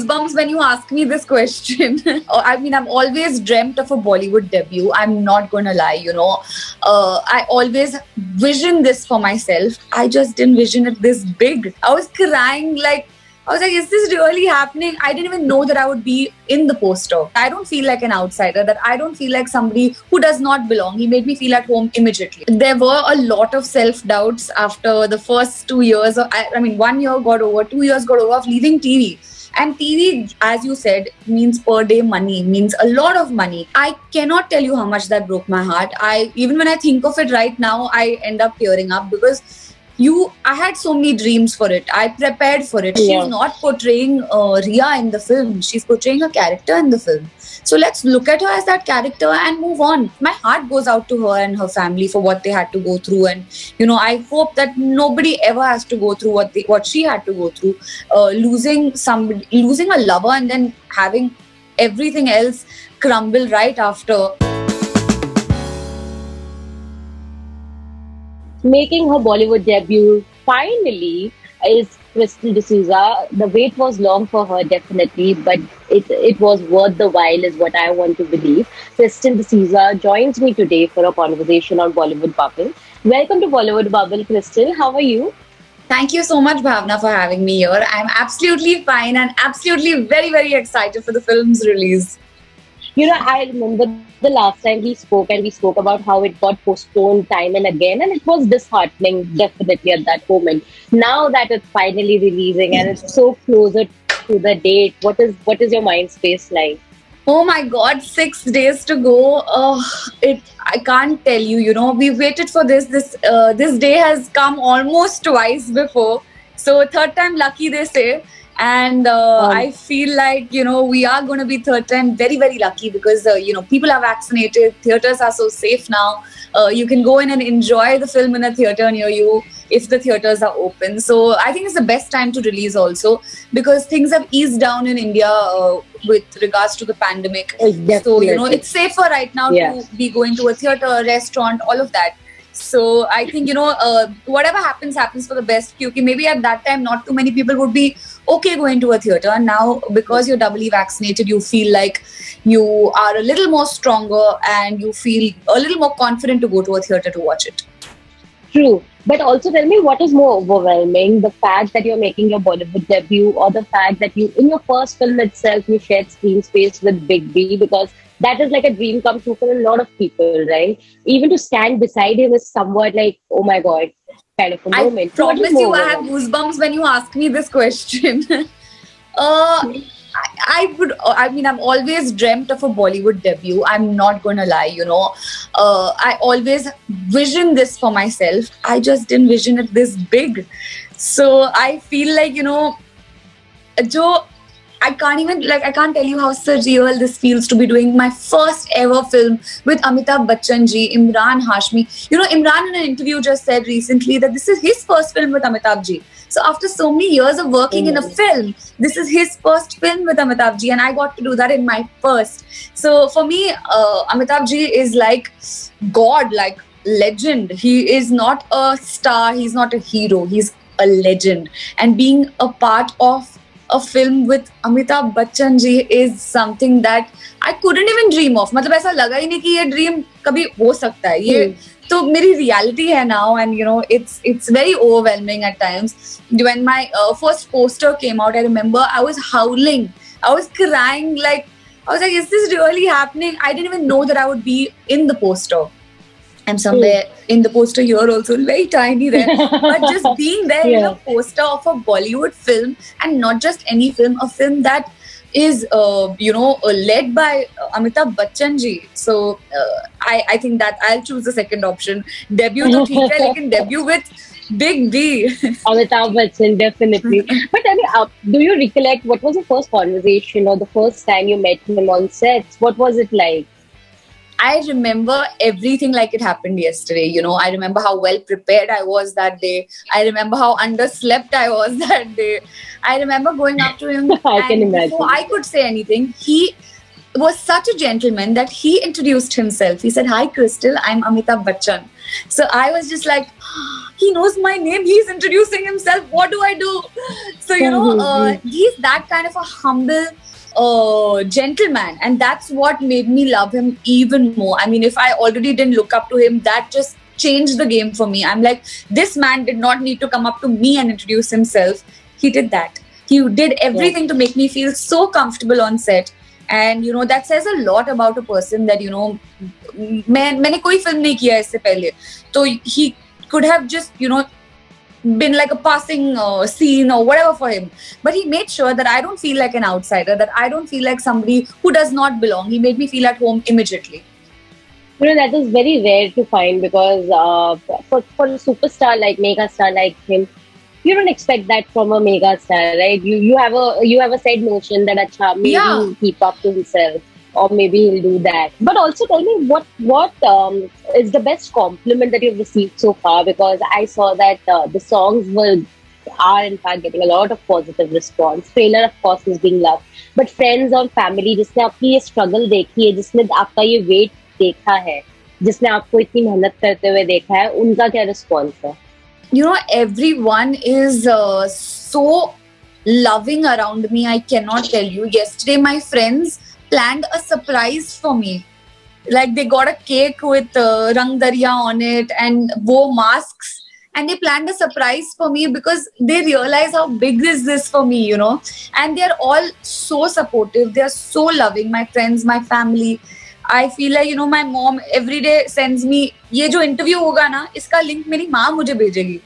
goosebumps when you ask me this question. I mean, I've always dreamt of a Bollywood debut. I'm not going to lie, I always visioned this for myself. I just didn't vision it this big. I was crying I was like, is this really happening? I didn't even know that I would be in the poster. I don't feel like an outsider, that I don't feel like somebody who does not belong. He made me feel at home immediately. There were a lot of self-doubts after the first 2 years. I mean, 1 year got over, 2 years got over of leaving TV. And TV, as you said, means per day money, means a lot of money. I cannot tell you how much that broke my heart. Even when I think of it right now, I end up tearing up because I had so many dreams for it. I prepared for it. Yeah. She's not portraying Riya in the film. She's portraying a character in the film. So let's look at her as that character and move on. My heart goes out to her and her family for what they had to go through. And, I hope that nobody ever has to go through what she had to go through. Losing a lover and then having everything else crumble right after. Making her Bollywood debut finally is Crystal D'Souza. The wait was long for her, definitely, but it was worth the while, is what I want to believe. Crystal D'Souza joins me today for a conversation on Bollywood Bubble. Welcome to Bollywood Bubble, Crystal. How are you? Thank you so much, Bhavna, for having me here. I'm absolutely fine and absolutely very, very excited for the film's release. I remember the last time we spoke about how it got postponed time and again, and it was disheartening, definitely, at that moment. Now that it's finally releasing and it's so closer to the date, what is your mind space like? Oh my God, 6 days to go. I can't tell you, we waited for this. This day has come almost twice before. So third time lucky, they say. And I feel like, we are going to be third time very, very lucky because, people are vaccinated. Theatres are so safe now. You can go in and enjoy the film in a theatre near you if the theatres are open. So I think it's the best time to release also because things have eased down in India with regards to the pandemic. So, it's safer right now to be going to a theatre, a restaurant, all of that. So I think, whatever happens for the best. Because maybe at that time, not too many people would be okay going to a theatre. And now, because you're doubly vaccinated, you feel like you are a little more stronger and you feel a little more confident to go to a theatre to watch it. True. But also tell me, what is more overwhelming? The fact that you're making your Bollywood debut or the fact that in your first film itself, you shared screen space with Big B, because that is like a dream come true for a lot of people, right? Even to stand beside him is somewhat like, oh my God, kind of a moment. I promise you I have goosebumps when you ask me this question. I've always dreamt of a Bollywood debut. I'm not going to lie, I always visioned this for myself. I just didn't vision it this big. So I feel like, I can't tell you how surreal this feels to be doing my first ever film with Amitabh Bachchan ji, Imran Hashmi. Imran in an interview just said recently that this is his first film with Amitabh ji. So after so many years of working in a film, this is his first film with Amitabh ji, and I got to do that in my first. So for me, Amitabh ji is like God, like legend. He is not a star, he's not a hero, he's a legend. And being a part of a film with Amitabh Bachchan ji is something that I couldn't even dream of. मतलब ऐसा लगा ही नहीं कि ये dream कभी हो सकता है. ये तो मेरी reality है now, and it's very overwhelming at times. When my first poster came out, I remember I was howling, I was crying, I was like, is this really happening? I didn't even know that I would be in the poster. I'm somewhere in the poster here also, very tiny there. But just being there in a poster of a Bollywood film, and not just any film, a film that is, led by Amitabh Bachchan ji. So I think that I'll choose the second option. Debut to theek hai, lekin debut with Big B. Amitabh Bachchan, definitely. But tell me, do you recollect what was the first conversation or the first time you met him on sets? What was it like? I remember everything like it happened yesterday. I remember how well prepared I was that day. I remember how underslept I was that day. I remember going up to him I can imagine. Before I could say anything, he was such a gentleman that he introduced himself. He said, "Hi, Crystal, I'm Amitabh Bachchan." So I was just like, he knows my name, he's introducing himself, what do I do? So, he's that kind of a humble gentleman, and that's what made me love him even more. I mean, if I already didn't look up to him, that just changed the game for me. I'm like, this man did not need to come up to me and introduce himself. He did that. He did everything to make me feel so comfortable on set. And that says a lot about a person that मैंने कोई film नहीं किया इससे पहले, तो he could have just been like a passing scene or whatever for him, but he made sure that I don't feel like an outsider, that I don't feel like somebody who does not belong. He made me feel at home immediately. That is very rare to find, because for a superstar like mega star like him, you don't expect that from a mega star, right? You have a set notion that acha, maybe he'll keep up to himself, or maybe he'll do that. But also tell me what is the best compliment that you've received so far, because I saw that the songs are in fact getting a lot of positive response. Trailer of course is being loved, but friends or family जिसने आपकी ये struggle देखी है, जिसने आपका ये weight देखा है, जिसने आपको इतनी मेहनत करते हुए देखा है, उनका क्या response है? Everyone is so loving around me. I cannot tell you. Yesterday, my friends planned a surprise for me. Like, they got a cake with Rang Darya on it and wo masks. And they planned a surprise for me because they realize how big is this for me, And they're all so supportive. They're so loving. My friends, my family. I feel like, my mom every day sends me, ये जो interview होगा ना, इसका link मेरी माँ मुझे भेजेगी.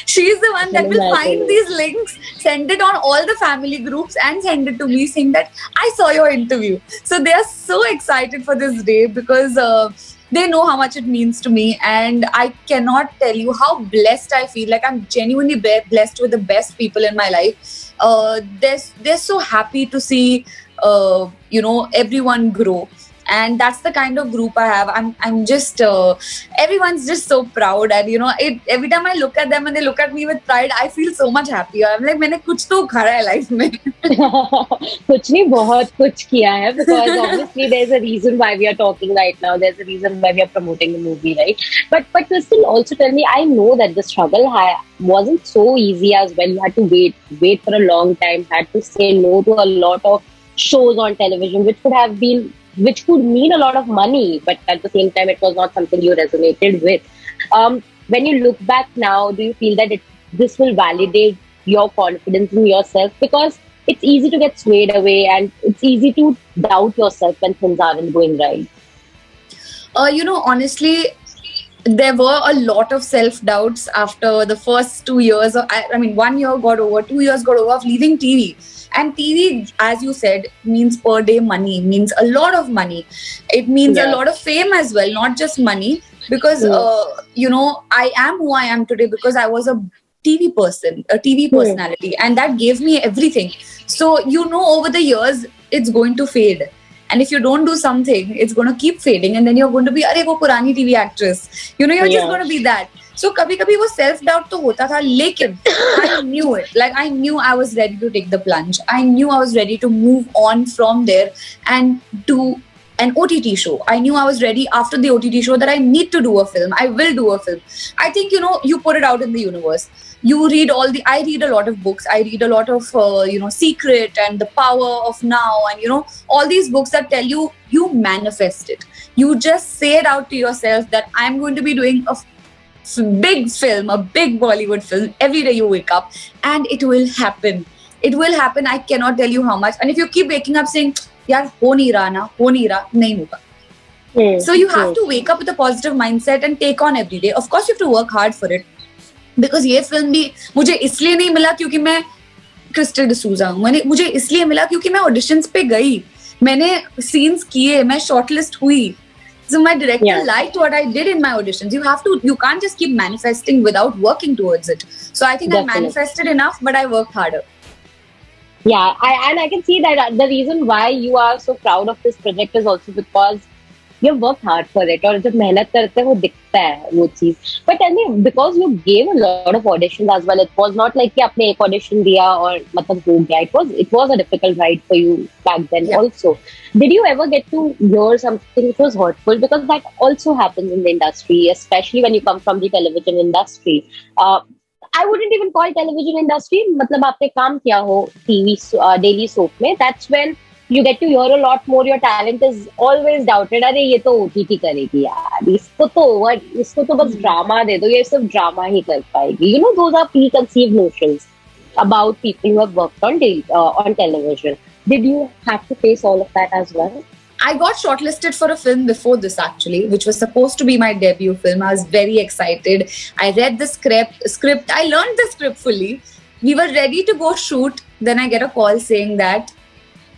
She is the one that will find these links, send it on all the family groups and send it to me saying that I saw your interview. So they are so excited for this day because they know how much it means to me, and I cannot tell you how blessed I feel. Like, I'm genuinely blessed with the best people in my life. They're so happy to see everyone grow. And that's the kind of group I have. I'm just everyone's just so proud, and every time I look at them and they look at me with pride, I feel so much happier. I'm like, मैंने कुछ तो करा है life में. कुछ नहीं, बहुत कुछ किया है, because obviously there's a reason why we are talking right now. There's a reason why we are promoting the movie, right? But Crystal, also tell me, I know that the struggle wasn't so easy as well. You had to wait for a long time, had to say no to a lot of shows on television, which could mean a lot of money, but at the same time, it was not something you resonated with. When you look back now, do you feel that this will validate your confidence in yourself? Because it's easy to get swayed away, and it's easy to doubt yourself when things aren't going right. Honestly, there were a lot of self-doubts after the first 2 years. 1 year got over, 2 years got over of leaving TV. And TV, as you said, means per day money, means a lot of money. It means a lot of fame as well, not just money. Because, I am who I am today because I was a TV person, a TV personality. And that gave me everything. So, over the years, it's going to fade. And if you don't do something, it's going to keep fading. And then you're going to be, wo purani TV actress. You're just going to be that. So कभी-कभी वो self-doubt तो होता था, लेकिन I knew it. Like, I knew I was ready to take the plunge. I knew I was ready to move on from there and do an OTT show. I knew I was ready after the OTT show that I need to do a film. I will do a film. I think, you put it out in the universe. I read a lot of books. I read a lot of, Secret and The Power of Now and, all these books that tell you manifest it. You just say it out to yourself that I'm going to be doing a big film, a big Bollywood film. Every day you wake up and it will happen. It will happen. I cannot tell you how much. And if you keep waking up saying, yaar, ho nahi raha, nahi hoga. So you have to wake up with a positive mindset and take on every day. Of course, you have to work hard for it. Because ये film भी मुझे इसलिए नहीं मिला क्योंकि मैं crystal D'Souza हूँ. मुझे इसलिए मिला क्योंकि मैं ऑडिशंस पे गई, मैंने सीन्स किए, मैं शॉर्टलिस्ट हुई. So my director liked what I did in my auditions. You can't just keep manifesting without working towards it. So I think I manifested enough, but I worked harder. Yeah, I can see that the reason why you are so proud of this project is also because you have worked hard for it, और जब मेहनत करते हैं वो दिखता है वो चीज. But tell me, because you gave a lot of auditions as well, it was not like कि आपने एक audition दिया और मतलब हो गया. It was a difficult ride for you back then also. Did you ever get to hear something which was hurtful? Because that also happens in the industry, especially when you come from the television industry. I wouldn't even call television industry. मतलब आपने काम किया हो TV daily soap में, that's when you get to hear a lot more. Your talent is always doubted. अरे ये तो OTT करेगी यार, इसको तो बस ड्रामा दे दो, ये सिर्फ ड्रामा ही कर पाएगी. You know, those are preconceived notions about people who have worked on television. Did you have to face all of that as well? I got shortlisted for a film before this, actually, which was supposed to be my debut film. I was very excited. I read the script. I learned the script fully. We were ready to go shoot. Then I get a call saying that,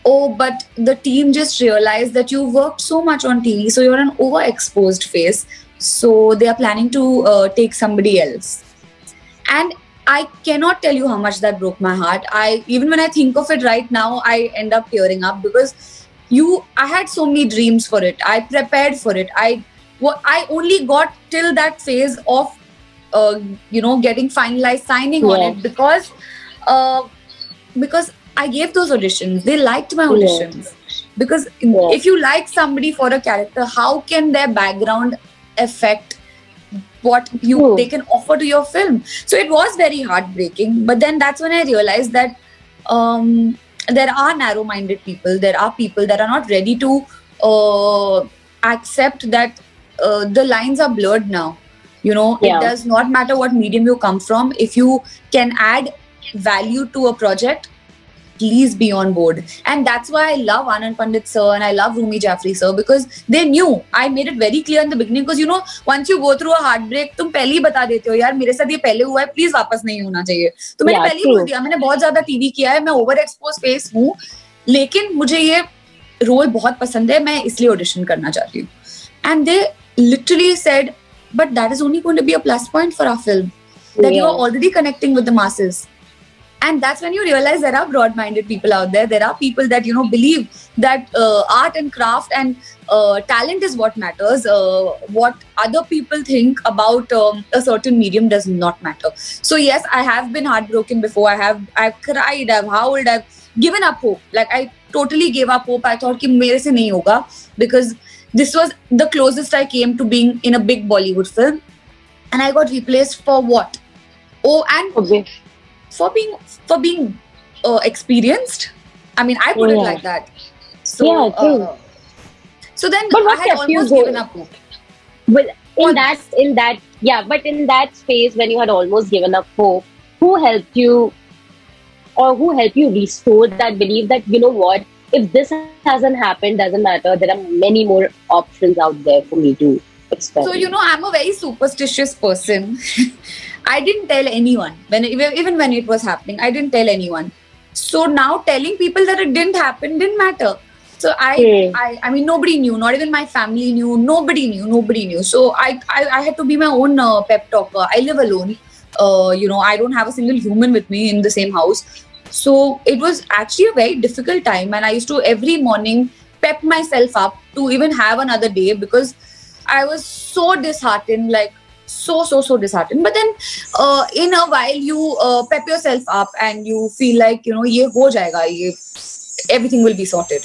oh, but the team just realized that you worked so much on TV, so you're an overexposed face. So they are planning to take somebody else. And I cannot tell you how much that broke my heart. Even when I think of it right now, I end up tearing up because I had so many dreams for it. I prepared for it. I only got till that phase of getting finalized, signing on it, because I gave those auditions. They liked my auditions. Because if you like somebody for a character, how can their background affect what they can offer to your film? So it was very heartbreaking. But then that's when I realized that there are narrow-minded people. There are people that are not ready to accept that the lines are blurred now. It does not matter what medium you come from. If you can add value to a project, please be on board. And that's why I love Anand Pandit sir and I love Rumi Jaffrey sir, because they knew. I made it very clear in the beginning, because once you go through a heartbreak, तुम पहले ही बता देते हो यार मेरे साथ ये पहले हुआ है, प्लीज वापस नहीं होना चाहिए. तो मैंने पहले ही बोल दिया, मैंने बहुत ज्यादा टीवी किया है, मैं ओवर एक्सपोज फेस हूँ, लेकिन मुझे ये रोल बहुत पसंद है, मैं इसलिए ऑडिशन करना चाहती हूँ. And they literally said, but that is only going to be a plus point for our film, that you are already connecting with the masses. And that's when you realize there are broad-minded people out there. There are people that, believe that art and craft and talent is what matters. What other people think about a certain medium does not matter. So yes, I have been heartbroken before. I've cried, I've howled, I've given up hope. Like I totally gave up hope. I thought कि मेरे से नहीं होगा, because this was the closest I came to being in a big Bollywood film. And I got replaced for what? Oh, and for being experienced. I mean, I put it like that. So so then I had almost given up hope. Well, but in that space when you had almost given up hope, who helped you restore that belief that, you know what, if this hasn't happened, doesn't matter, there are many more options out there for me to experiment. So I'm a very superstitious person. I didn't tell anyone even when it was happening. I didn't tell anyone. So now telling people that it didn't happen didn't matter. So I mean, nobody knew. Not even my family knew. Nobody knew. So I had to be my own pep talker. I live alone. I don't have a single human with me in the same house. So it was actually a very difficult time, and I used to every morning pep myself up to even have another day, because I was so disheartened, like so disheartened. But then in a while you pep yourself up and you feel like, ye ho jayega, everything will be sorted.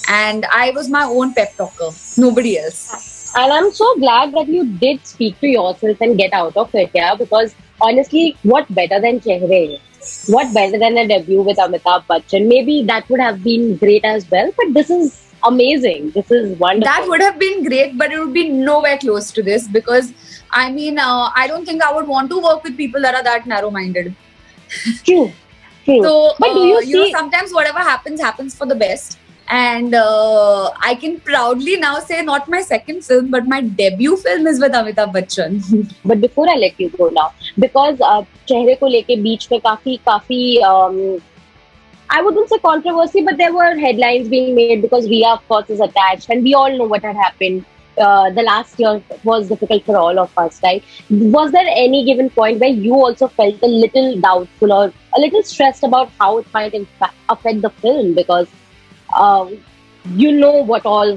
And I was my own pep talker, nobody else. And I'm so glad that you did speak to yourself and get out of it, because honestly, what better than Chehre? What better than a debut with Amitabh Bachchan? Maybe that would have been great as well, but this is amazing. This is wonderful. That would have been great, but it would be nowhere close to this, because I mean, I don't think I would want to work with people that are that narrow-minded. True. So, but do you see, sometimes whatever happens for the best. And I can proudly now say, not my second film, but my debut film is with Amitabh Bachchan. But before I let you go now, because Chehre ko leke beech mein काफी I wouldn't say controversy, but there were headlines being made because Riya, of course, is attached, and we all know what had happened. The last year was difficult for all of us, right? Was there any given point where you also felt a little doubtful or a little stressed about how it might affect the film? Because you know what all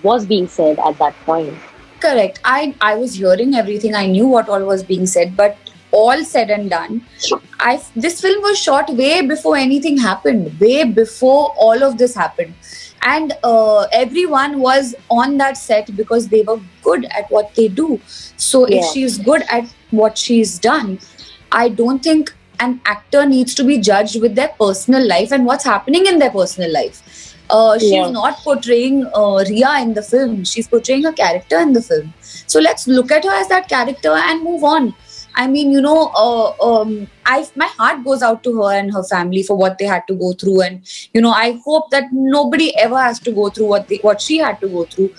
was being said at that point. Correct. I was hearing everything. I knew what all was being said, but all said and done, I this film was shot way before anything happened, way before all of this happened, and everyone was on that set because they were good at what they do. So if Yeah. she's good at what she's done, I don't think an actor needs to be judged with their personal life and what's happening in their personal life. She's Yeah. not portraying Ria in the film. She's portraying a character in the film. So let's look at her as that character and move on. I mean, my heart goes out to her and her family for what they had to go through, and I hope that nobody ever has to go through what she had to go through,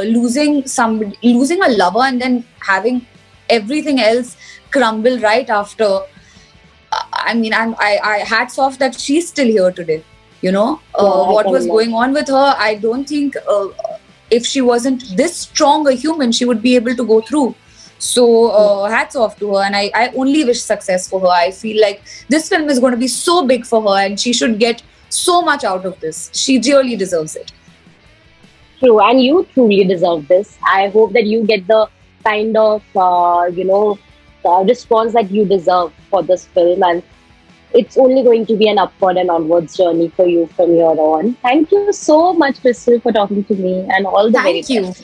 losing somebody, losing a lover, and then having everything else crumble right after. I mean, I hats off that she's still here today. Yeah, I What can was going on with her, I don't think if she wasn't this strong a human, she would be able to go through. So hats off to her, and I only wish success for her. I feel like this film is going to be so big for her, and she should get so much out of this. She really deserves it. True, and you truly deserve this. I hope that you get the kind of response that you deserve for this film, and it's only going to be an upward and onwards journey for you from here on. Thank you so much, Crystal, for talking to me, and all the very Thank you. best.